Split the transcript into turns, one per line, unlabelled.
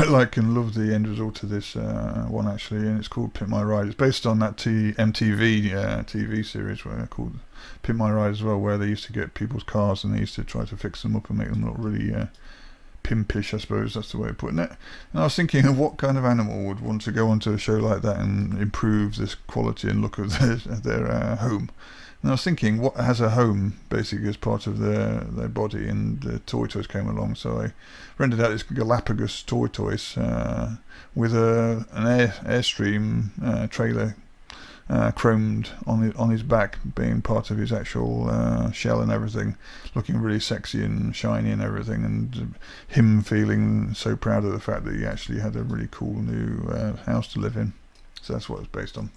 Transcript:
quite like and love the end result of this one actually, and it's called Pimp My Ride. It's based on that MTV TV series called Pimp My Ride as well, where they used to get people's cars and they used to try to fix them up and make them look really pimpish, I suppose that's the way of putting it. And I was thinking of what kind of animal would want to go onto a show like that and improve this quality and look of their home. And I was thinking, what has a home basically as part of their body, and the toy toys came along, so I rented out this Galapagos toys with an Airstream trailer chromed on his back, being part of his actual shell and everything, looking really sexy and shiny and everything, and him feeling so proud of the fact that he actually had a really cool new house to live in. So that's what it's based on.